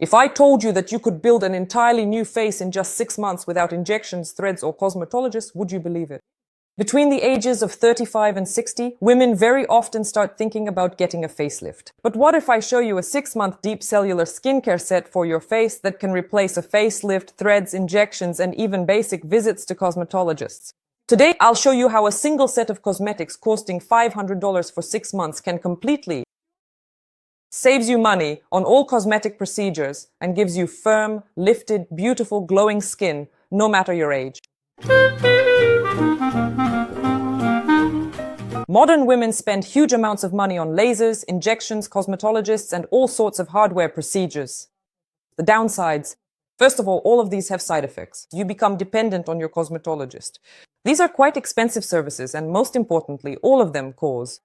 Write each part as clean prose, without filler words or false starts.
If I told you that you could build an entirely new face in just 6 months without injections, threads, or cosmetologists, would you believe it? Between the ages of 35 and 60, women very often start thinking about getting a facelift. But what if I show you a 6-month deep cellular skincare set for your face that can replace a facelift, threads, injections, and even basic visits to cosmetologists? Today, I'll show you how a single set of cosmetics costing $500 for 6 months can completely saves you money on all cosmetic procedures and gives you firm, lifted, beautiful, glowing skin, no matter your age. Modern women spend huge amounts of money on lasers, injections, cosmetologists, and all sorts of hardware procedures. The downsides. First of all of these have side effects. You become dependent on your cosmetologist. These are quite expensive services, and most importantly, all of them cause.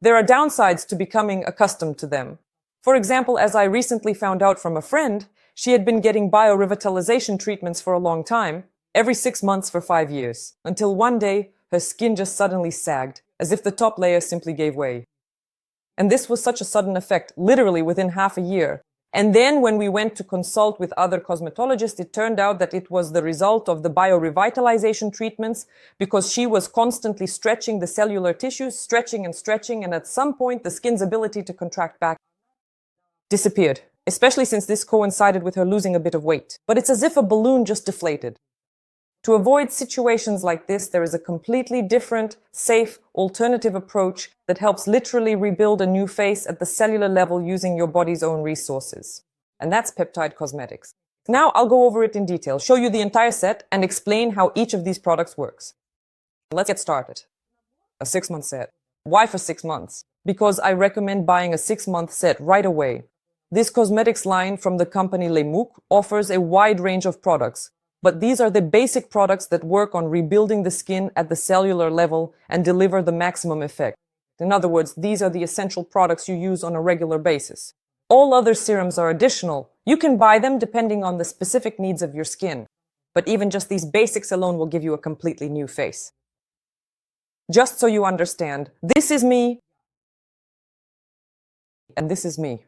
There are downsides to becoming accustomed to them. For example, as I recently found out from a friend, she had been getting biorevitalization treatments for a long time, every 6 months for 5 years, until one day her skin just suddenly sagged, as if the top layer simply gave way. And this was such a sudden effect, literally within half a year. And then when we went to consult with other cosmetologists, it turned out that it was the result of the biorevitalization treatments, because she was constantly stretching the cellular tissues, stretching, and at some point the skin's ability to contract back disappeared, especially since this coincided with her losing a bit of weight. But it's as if a balloon just deflated. To avoid situations like this, there is a completely different, safe, alternative approach that helps literally rebuild a new face at the cellular level using your body's own resources. And that's peptide cosmetics. Now I'll go over it in detail, show you the entire set, and explain how each of these products works. Let's get started. A 6-month set. Why for 6 months? Because I recommend buying a 6-month set right away. This cosmetics line from the company Mieux offers a wide range of products. But these are the basic products that work on rebuilding the skin at the cellular level and deliver the maximum effect. In other words, these are the essential products you use on a regular basis. All other serums are additional. You can buy them depending on the specific needs of your skin. But even just these basics alone will give you a completely new face. Just so you understand, this is me, and this is me.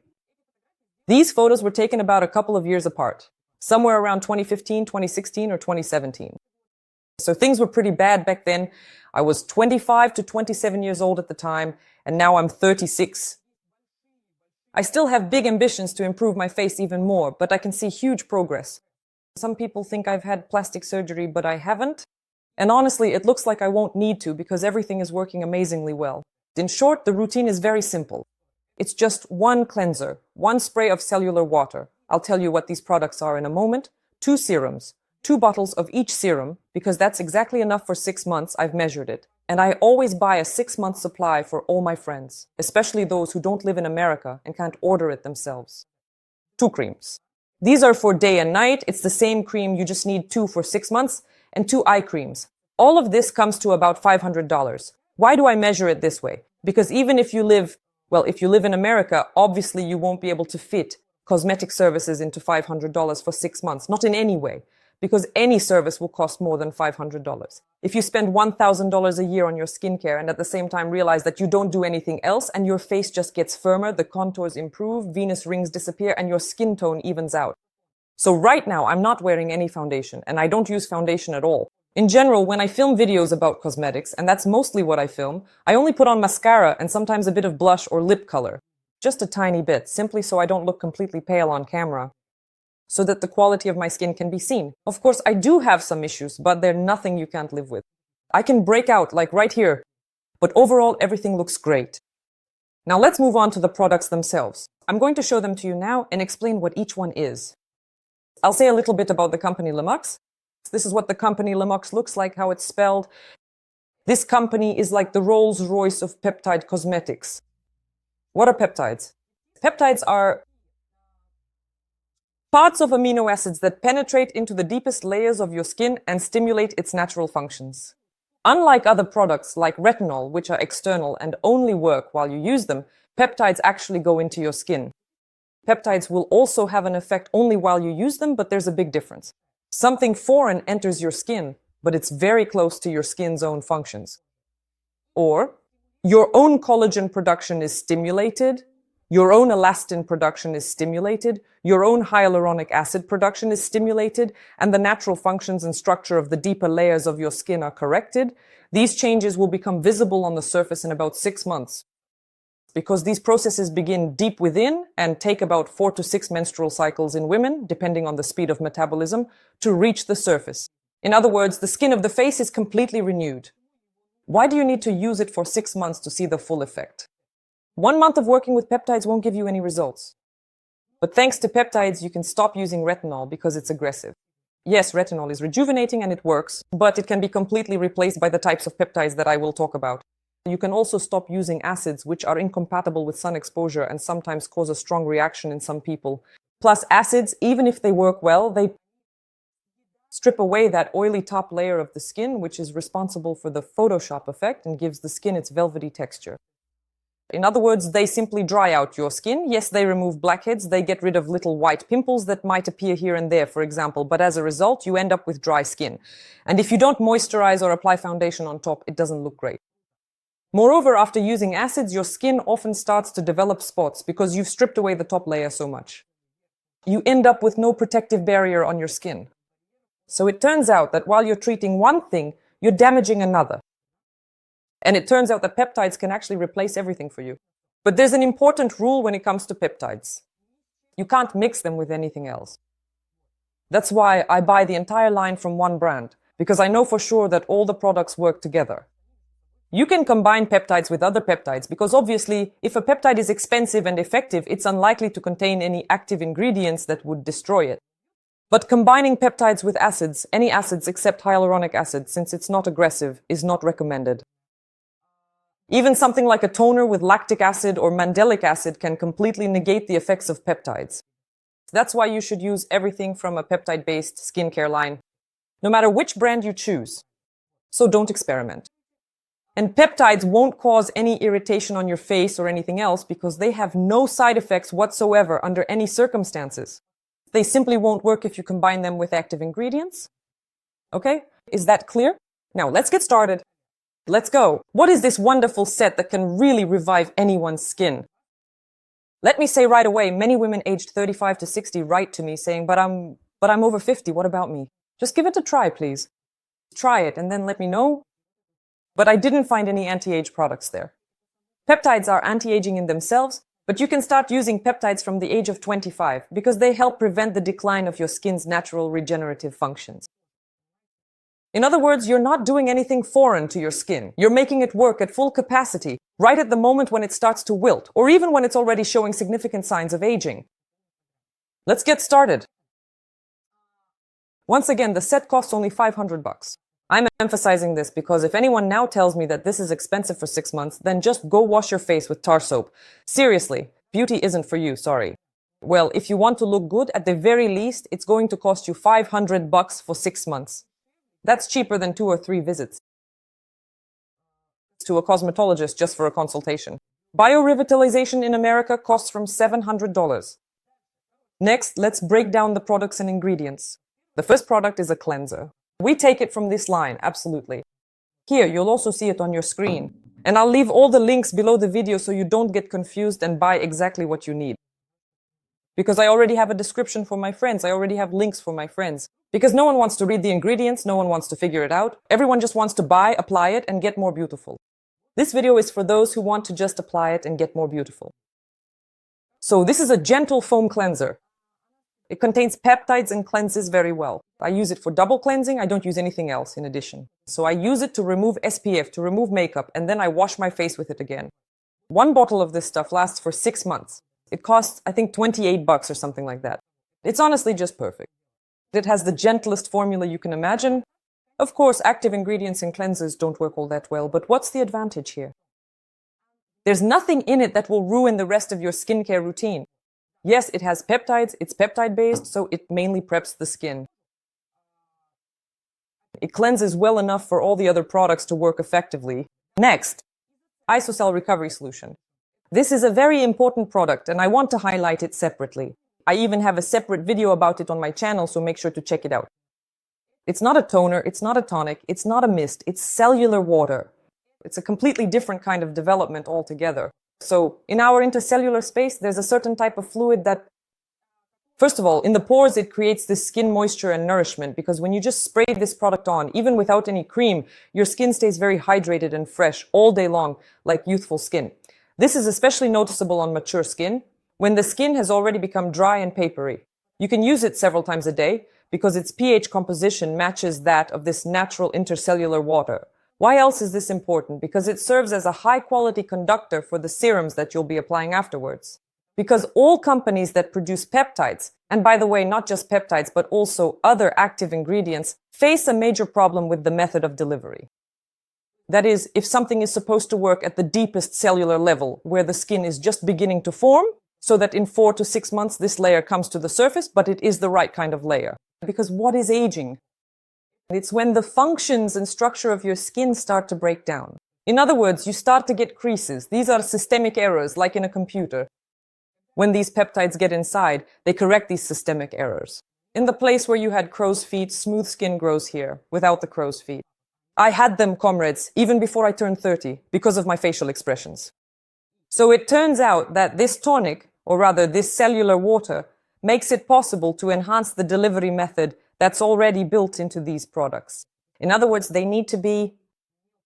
These photos were taken about a couple of years apart. Somewhere around 2015, 2016, or 2017. So things were pretty bad back then. I was 25 to 27 years old at the time, and now I'm 36. I still have big ambitions to improve my face even more, but I can see huge progress. Some people think I've had plastic surgery, but I haven't. And honestly, it looks like I won't need to because everything is working amazingly well. In short, the routine is very simple. It's just one cleanser, one spray of cellular water. I'll tell you what these products are in a moment. 2 serums, 2 bottles of each serum, because that's exactly enough for 6 months. I've measured it. And I always buy a 6-month supply for all my friends, especially those who don't live in America and can't order it themselves. 2 creams. These are for day and night. It's the same cream. You just need 2 for 6 months, and 2 eye creams. All of this comes to about $500. Why do I measure it this way? Because even if you live in America, obviously you won't be able to fit cosmetic services into $500 for 6 months. Not in any way, because any service will cost more than $500. If you spend $1,000 a year on your skincare and at the same time realize that you don't do anything else and your face just gets firmer, the contours improve, Venus rings disappear, and your skin tone evens out. So right now, I'm not wearing any foundation, and I don't use foundation at all. In general, when I film videos about cosmetics, and that's mostly what I film, I only put on mascara and sometimes a bit of blush or lip color. Just a tiny bit, simply so I don't look completely pale on camera, so that the quality of my skin can be seen. Of course, I do have some issues, but they're nothing you can't live with. I can break out, like right here, but overall, everything looks great. Now let's move on to the products themselves. I'm going to show them to you now and explain what each one is. I'll say a little bit about the company Mieux. This is what the company Mieux looks like, how it's spelled. This company is like the Rolls-Royce of peptide cosmetics. What are peptides? Peptides are parts of amino acids that penetrate into the deepest layers of your skin and stimulate its natural functions. Unlike other products like retinol, which are external and only work while you use them, peptides actually go into your skin. Peptides will also have an effect only while you use them, but there's a big difference. Something foreign enters your skin, but it's very close to your skin's own functions. Or your own collagen production is stimulated, Your own elastin production is stimulated, your own hyaluronic acid production is stimulated, and the natural functions and structure of the deeper layers of your skin are corrected. These changes will become visible on the surface in about 6 months, because these processes begin deep within and take about 4 to 6 menstrual cycles in women, depending on the speed of metabolism, to reach the surface. In other words, the skin of the face is completely renewed. Why do you need to use it for 6 months to see the full effect? 1 month of working with peptides won't give you any results. But thanks to peptides, you can stop using retinol because it's aggressive. Yes, retinol is rejuvenating and it works, but it can be completely replaced by the types of peptides that I will talk about. You can also stop using acids which are incompatible with sun exposure and sometimes cause a strong reaction in some people. Plus, acids, even if they work well, they strip away that oily top layer of the skin, which is responsible for the Photoshop effect and gives the skin its velvety texture. In other words, they simply dry out your skin. Yes, they remove blackheads, they get rid of little white pimples that might appear here and there, for example, but as a result, you end up with dry skin. And if you don't moisturize or apply foundation on top, it doesn't look great. Moreover, after using acids, your skin often starts to develop spots because you've stripped away the top layer so much. You end up with no protective barrier on your skin. So it turns out that while you're treating one thing, you're damaging another. And it turns out that peptides can actually replace everything for you. But there's an important rule when it comes to peptides. You can't mix them with anything else. That's why I buy the entire line from one brand, because I know for sure that all the products work together. You can combine peptides with other peptides because obviously, if a peptide is expensive and effective, it's unlikely to contain any active ingredients that would destroy it. But combining peptides with acids, any acids except hyaluronic acid, since it's not aggressive, is not recommended. Even something like a toner with lactic acid or mandelic acid can completely negate the effects of peptides. That's why you should use everything from a peptide-based skincare line, no matter which brand you choose. So don't experiment. And peptides won't cause any irritation on your face or anything else because they have no side effects whatsoever under any circumstances. They simply won't work if you combine them with active ingredients. Okay? Is that clear? Now let's get started. Let's go. What is this wonderful set that can really revive anyone's skin? Let me say right away, many women aged 35 to 60 write to me saying, but I'm over 50, what about me? Just give it a try, please. Try it and then let me know. But I didn't find any anti-age products there. Peptides are anti-aging in themselves, but you can start using peptides from the age of 25 because they help prevent the decline of your skin's natural regenerative functions. In other words, you're not doing anything foreign to your skin. You're making it work at full capacity, right at the moment when it starts to wilt, or even when it's already showing significant signs of aging. Let's get started. Once again, the set costs only $500. I'm emphasizing this because if anyone now tells me that this is expensive for 6 months, then just go wash your face with tar soap. Seriously, beauty isn't for you, sorry. Well, if you want to look good, at the very least, it's going to cost you $500 for 6 months. That's cheaper than 2 or 3 visits to a cosmetologist just for a consultation. Biorevitalization in America costs from $700. Next, let's break down the products and ingredients. The first product is a cleanser. We take it from this line, absolutely. Here, you'll also see it on your screen. And I'll leave all the links below the video so you don't get confused and buy exactly what you need. Because I already have a description for my friends. I already have links for my friends. Because no one wants to read the ingredients, no one wants to figure it out. Everyone just wants to buy, apply it, and get more beautiful. This video is for those who want to just apply it and get more beautiful. So this is a gentle foam cleanser. It contains peptides and cleanses very well. I use it for double cleansing. I don't use anything else in addition. So I use it to remove SPF, to remove makeup, and then I wash my face with it again. 1 bottle of this stuff lasts for 6 months. It costs, I think, $28 or something like that. It's honestly just perfect. It has the gentlest formula you can imagine. Of course, active ingredients and cleansers don't work all that well, but what's the advantage here? There's nothing in it that will ruin the rest of your skincare routine. Yes, it has peptides, it's peptide-based, so it mainly preps the skin. It cleanses well enough for all the other products to work effectively. Next, Isocell Recovery Solution. This is a very important product, and I want to highlight it separately. I even have a separate video about it on my channel, so make sure to check it out. It's not a toner, it's not a tonic, it's not a mist, it's cellular water. It's a completely different kind of development altogether. So in our intercellular space, there's a certain type of fluid that, first of all, in the pores, it creates this skin moisture and nourishment, because when you just spray this product on, even without any cream, your skin stays very hydrated and fresh all day long, like youthful skin. This is especially noticeable on mature skin, when the skin has already become dry and papery. You can use it several times a day because its pH composition matches that of this natural intercellular water. Why else is this important? Because it serves as a high-quality conductor for the serums that you'll be applying afterwards. Because all companies that produce peptides, and by the way, not just peptides, but also other active ingredients, face a major problem with the method of delivery. That is, if something is supposed to work at the deepest cellular level, where the skin is just beginning to form, so that in 4 to 6 months this layer comes to the surface, but it is the right kind of layer. Because what is aging? It's when the functions and structure of your skin start to break down. In other words, you start to get creases. These are systemic errors, like in a computer. When these peptides get inside, they correct these systemic errors. In the place where you had crow's feet, smooth skin grows here, without the crow's feet. I had them, comrades, even before I turned 30, because of my facial expressions. So it turns out that this tonic, or rather this cellular water, makes it possible to enhance the delivery method that's already built into these products. In other words, they need to be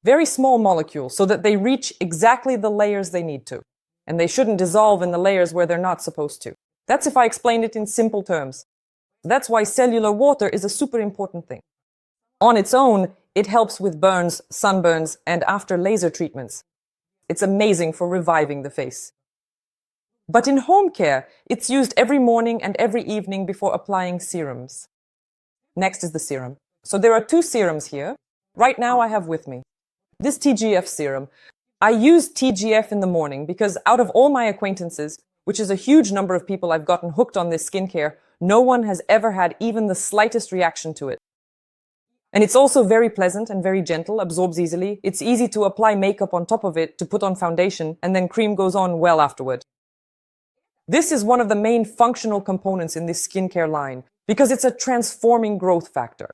very small molecules so that they reach exactly the layers they need to. And they shouldn't dissolve in the layers where they're not supposed to. That's if I explained it in simple terms. That's why cellular water is a super important thing. On its own, it helps with burns, sunburns, and after laser treatments. It's amazing for reviving the face. But in home care, it's used every morning and every evening before applying serums. Next is the serum. So there are 2 serums here. Right now I have with me this TGF serum. I use TGF in the morning because out of all my acquaintances, which is a huge number of people I've gotten hooked on this skincare, no one has ever had even the slightest reaction to it. And it's also very pleasant and very gentle, absorbs easily. It's easy to apply makeup on top of it, to put on foundation, and then cream goes on well afterward. This is one of the main functional components in this skincare line because it's a transforming growth factor.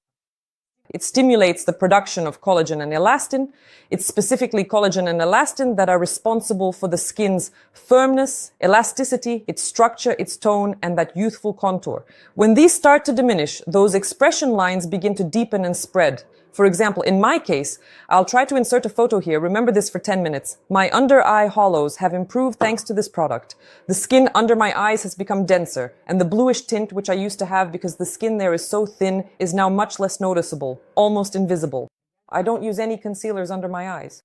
It stimulates the production of collagen and elastin. It's specifically collagen and elastin that are responsible for the skin's firmness, elasticity, its structure, its tone, and that youthful contour. When these start to diminish, those expression lines begin to deepen and spread. For example, in my case, I'll try to insert a photo here. Remember this for 10 minutes. My under eye hollows have improved thanks to this product. The skin under my eyes has become denser, and the bluish tint, which I used to have because the skin there is so thin, is now much less noticeable, almost invisible. I don't use any concealers under my eyes.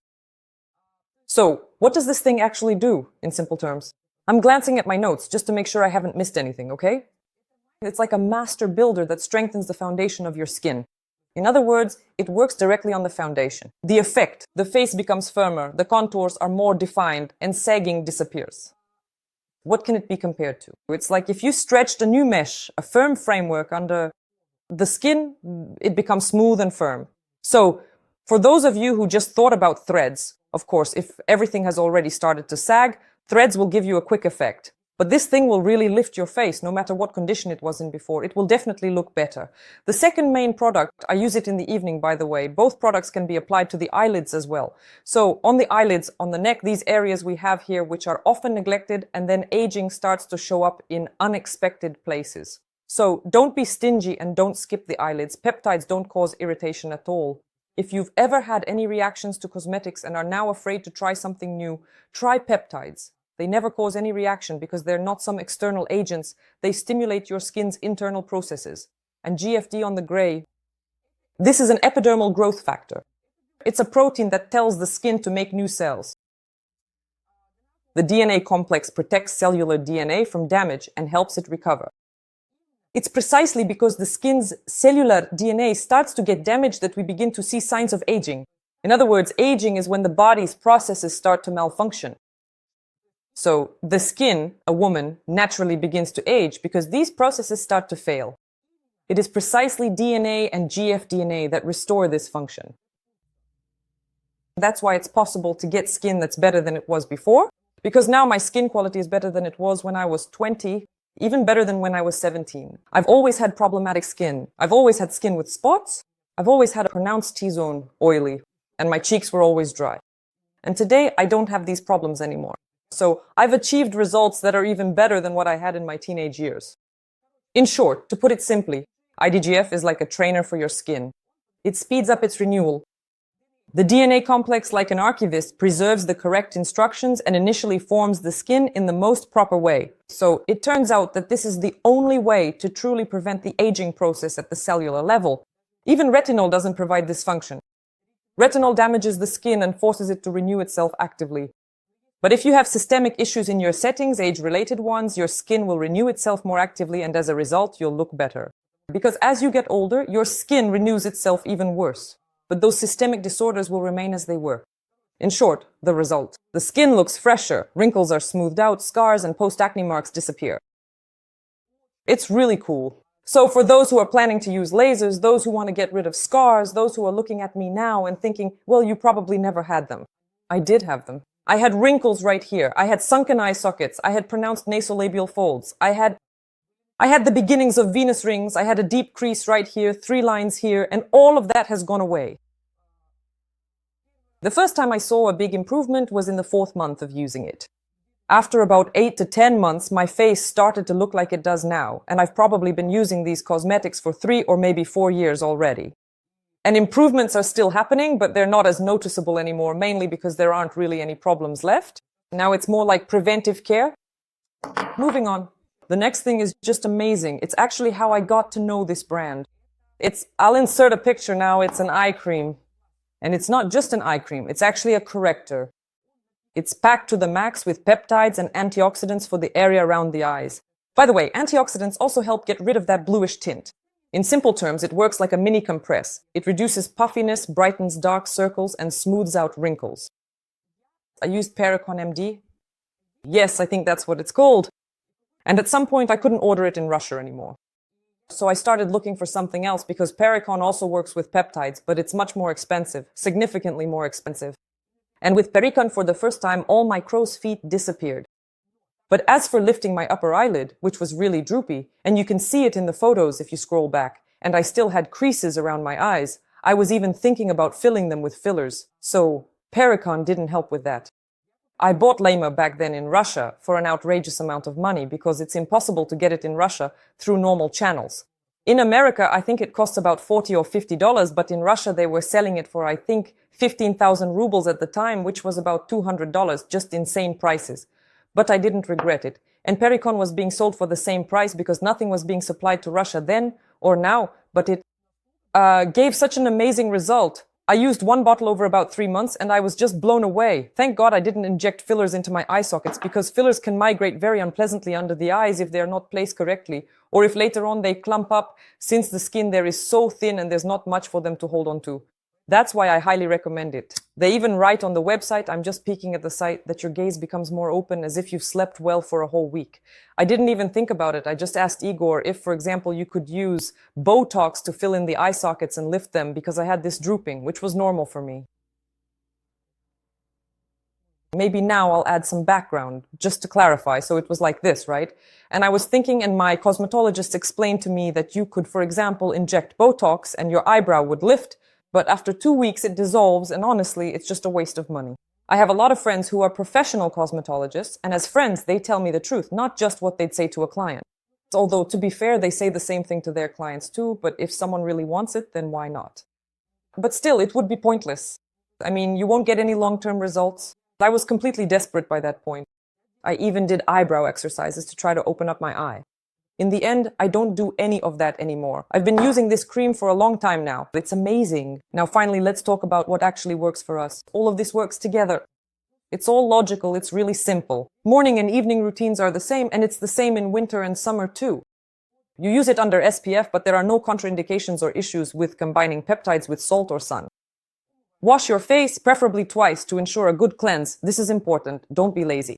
So, what does this thing actually do, in simple terms? I'm glancing at my notes just to make sure I haven't missed anything, okay? It's like a master builder that strengthens the foundation of your skin. In other words, it works directly on the foundation. The effect, the face becomes firmer, the contours are more defined, and sagging disappears. What can it be compared to? It's like if you stretched a new mesh, a firm framework under the skin, it becomes smooth and firm. So, for those of you who just thought about threads, of course, if everything has already started to sag, threads will give you a quick effect. But this thing will really lift your face, no matter what condition it was in before. It will definitely look better. The second main product, I use it in the evening, by the way. Both products can be applied to the eyelids as well. So on the eyelids, on the neck, these areas we have here, which are often neglected, and then aging starts to show up in unexpected places. So don't be stingy and don't skip the eyelids. Peptides don't cause irritation at all. If you've ever had any reactions to cosmetics and are now afraid to try something new, try peptides. They never cause any reaction because they're not some external agents. They stimulate your skin's internal processes. And GFD on the gray, this is an epidermal growth factor. It's a protein that tells the skin to make new cells. The DNA complex protects cellular DNA from damage and helps it recover. It's precisely because the skin's cellular DNA starts to get damaged that we begin to see signs of aging. In other words, aging is when the body's processes start to malfunction. So the skin, a woman, naturally begins to age because these processes start to fail. It is precisely DNA and GFDNA that restore this function. That's why it's possible to get skin that's better than it was before, because now my skin quality is better than it was when I was 20, even better than when I was 17. I've always had problematic skin. I've always had skin with spots. I've always had a pronounced T-zone, oily, and my cheeks were always dry. And today, I don't have these problems anymore. So I've achieved results that are even better than what I had in my teenage years. In short, to put it simply, IDGF is like a trainer for your skin. It speeds up its renewal. The DNA complex, like an archivist, preserves the correct instructions and initially forms the skin in the most proper way. So it turns out that this is the only way to truly prevent the aging process at the cellular level. Even retinol doesn't provide this function. Retinol damages the skin and forces it to renew itself actively. But if you have systemic issues in your settings, age-related ones, your skin will renew itself more actively, and as a result, you'll look better. Because as you get older, your skin renews itself even worse. But those systemic disorders will remain as they were. In short, the result. The skin looks fresher, wrinkles are smoothed out, scars and post-acne marks disappear. It's really cool. So for those who are planning to use lasers, those who want to get rid of scars, those who are looking at me now and thinking, well, you probably never had them. I did have them. I had wrinkles right here. I had sunken eye sockets. I had pronounced nasolabial folds. I had the beginnings of venous rings. I had a deep crease right here, 3 lines here, and all of that has gone away. The first time I saw a big improvement was in the 4th month of using it. After about 8 to 10 months, my face started to look like it does now, and I've probably been using these cosmetics for 3 or maybe 4 years already. And improvements are still happening, but they're not as noticeable anymore, mainly because there aren't really any problems left. Now it's more like preventive care. Moving on. The next thing is just amazing. It's actually how I got to know this brand. I'll insert a picture now. It's an eye cream. And it's not just an eye cream. It's actually a corrector. It's packed to the max with peptides and antioxidants for the area around the eyes. By the way, antioxidants also help get rid of that bluish tint. In simple terms, it works like a mini compress. It reduces puffiness, brightens dark circles, and smooths out wrinkles. I used Pericon MD. Yes, I think that's what it's called. And at some point, I couldn't order it in Russia anymore. So I started looking for something else because Pericon also works with peptides, but it's much more expensive, significantly more expensive. And with Pericon, for the first time, all my crow's feet disappeared. But as for lifting my upper eyelid, which was really droopy, and you can see it in the photos if you scroll back, and I still had creases around my eyes, I was even thinking about filling them with fillers. So Pericon didn't help with that. I bought Lama back then in Russia for an outrageous amount of money because it's impossible to get it in Russia through normal channels. In America, I think it costs about $40 or $50, but in Russia they were selling it for, I think, 15,000 rubles at the time, which was about $200, just insane prices. But I didn't regret it. And Pericon was being sold for the same price because nothing was being supplied to Russia then or now, but it gave such an amazing result. I used 1 bottle over about 3 months and I was just blown away. Thank God I didn't inject fillers into my eye sockets because fillers can migrate very unpleasantly under the eyes if they are not placed correctly, or if later on they clump up since the skin there is so thin and there's not much for them to hold on to. That's why I highly recommend it. They even write on the website, I'm just peeking at the site, that your gaze becomes more open as if you've slept well for a whole week. I didn't even think about it. I just asked Igor if, for example, you could use Botox to fill in the eye sockets and lift them because I had this drooping, which was normal for me. Maybe now I'll add some background, just to clarify. So it was like this, right? And I was thinking, and my cosmetologist explained to me that you could, for example, inject Botox and your eyebrow would lift, but after 2 weeks it dissolves, and honestly, it's just a waste of money. I have a lot of friends who are professional cosmetologists, and as friends, they tell me the truth, not just what they'd say to a client. Although, to be fair, they say the same thing to their clients too, but if someone really wants it, then why not? But still, it would be pointless. I mean, you won't get any long-term results. I was completely desperate by that point. I even did eyebrow exercises to try to open up my eye. In the end, I don't do any of that anymore. I've been using this cream for a long time now. It's amazing. Now finally, let's talk about what actually works for us. All of this works together. It's all logical, it's really simple. Morning and evening routines are the same, and it's the same in winter and summer too. You use it under SPF, but there are no contraindications or issues with combining peptides with salt or sun. Wash your face, preferably twice, to ensure a good cleanse. This is important. Don't be lazy.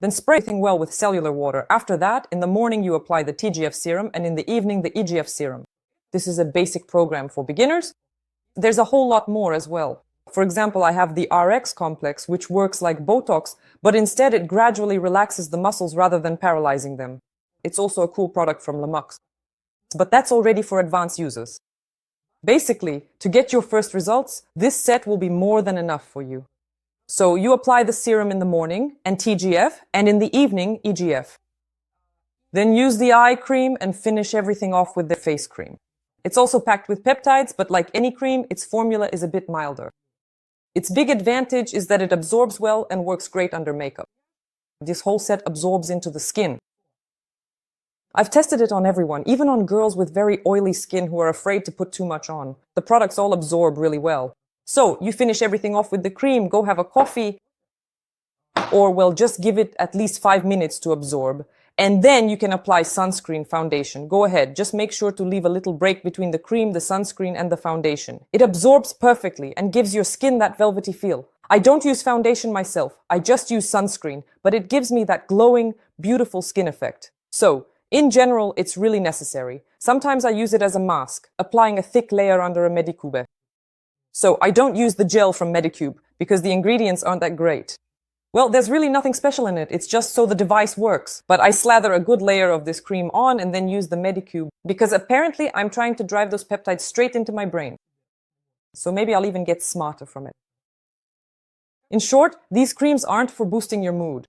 Then spray everything well with cellular water. After that, in the morning you apply the TGF serum and in the evening the EGF serum. This is a basic program for beginners. There's a whole lot more as well. For example, I have the RX complex, which works like Botox, but instead it gradually relaxes the muscles rather than paralyzing them. It's also a cool product from Lamux. But that's already for advanced users. Basically, to get your first results, this set will be more than enough for you. So you apply the serum in the morning and TGF, and in the evening, EGF. Then use the eye cream and finish everything off with the face cream. It's also packed with peptides, but like any cream, its formula is a bit milder. Its big advantage is that it absorbs well and works great under makeup. This whole set absorbs into the skin. I've tested it on everyone, even on girls with very oily skin who are afraid to put too much on. The products all absorb really well. So you finish everything off with the cream, go have a coffee, or well, just give it at least 5 minutes to absorb. And then you can apply sunscreen foundation. Go ahead, just make sure to leave a little break between the cream, the sunscreen, and the foundation. It absorbs perfectly and gives your skin that velvety feel. I don't use foundation myself, I just use sunscreen, but it gives me that glowing, beautiful skin effect. So, in general, it's really necessary. Sometimes I use it as a mask, applying a thick layer under a Medicube. So I don't use the gel from Medicube because the ingredients aren't that great. Well, there's really nothing special in it. It's just so the device works. But I slather a good layer of this cream on and then use the Medicube because apparently I'm trying to drive those peptides straight into my brain. So maybe I'll even get smarter from it. In short, these creams aren't for boosting your mood.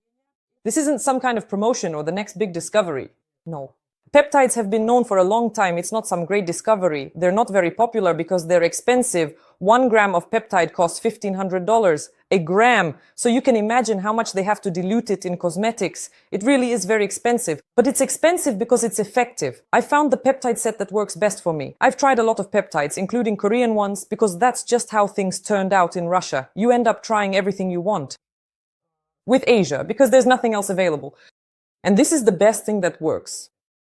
This isn't some kind of promotion or the next big discovery. No. Peptides have been known for a long time. It's not some great discovery. They're not very popular because they're expensive. 1 gram of peptide costs $1,500. A gram. So you can imagine how much they have to dilute it in cosmetics. It really is very expensive. But it's expensive because it's effective. I found the peptide set that works best for me. I've tried a lot of peptides, including Korean ones, because that's just how things turned out in Russia. You end up trying everything you want. With Asia, because there's nothing else available. And this is the best thing that works.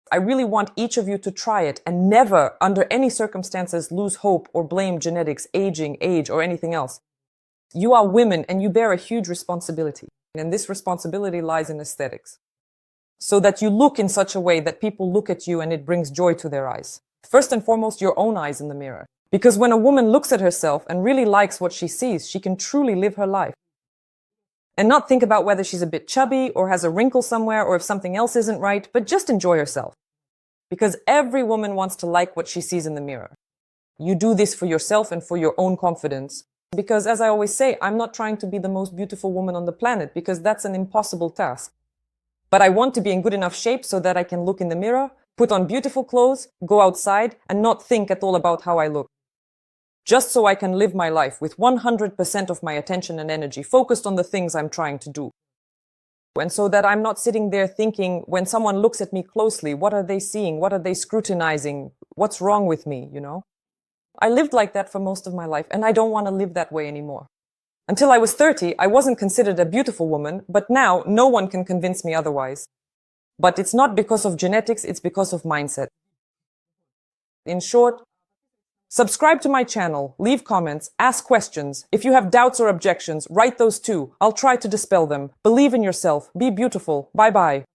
I really want each of you to try it and never, under any circumstances, lose hope or blame genetics, aging, age, or anything else. You are women and you bear a huge responsibility. And this responsibility lies in aesthetics. So that you look in such a way that people look at you and it brings joy to their eyes. First and foremost, your own eyes in the mirror. Because when a woman looks at herself and really likes what she sees, she can truly live her life. And not think about whether she's a bit chubby or has a wrinkle somewhere or if something else isn't right, but just enjoy herself. Because every woman wants to like what she sees in the mirror. You do this for yourself and for your own confidence. Because as I always say, I'm not trying to be the most beautiful woman on the planet because that's an impossible task. But I want to be in good enough shape so that I can look in the mirror, put on beautiful clothes, go outside, and not think at all about how I look. Just so I can live my life with 100% of my attention and energy focused on the things I'm trying to do. And so that I'm not sitting there thinking, when someone looks at me closely, what are they seeing? What are they scrutinizing? What's wrong with me, you know? I lived like that for most of my life, and I don't want to live that way anymore. Until I was 30, I wasn't considered a beautiful woman, but now no one can convince me otherwise. But it's not because of genetics, it's because of mindset. In short, subscribe to my channel, leave comments, ask questions. If you have doubts or objections, write those too. I'll try to dispel them. Believe in yourself. Be beautiful. Bye-bye.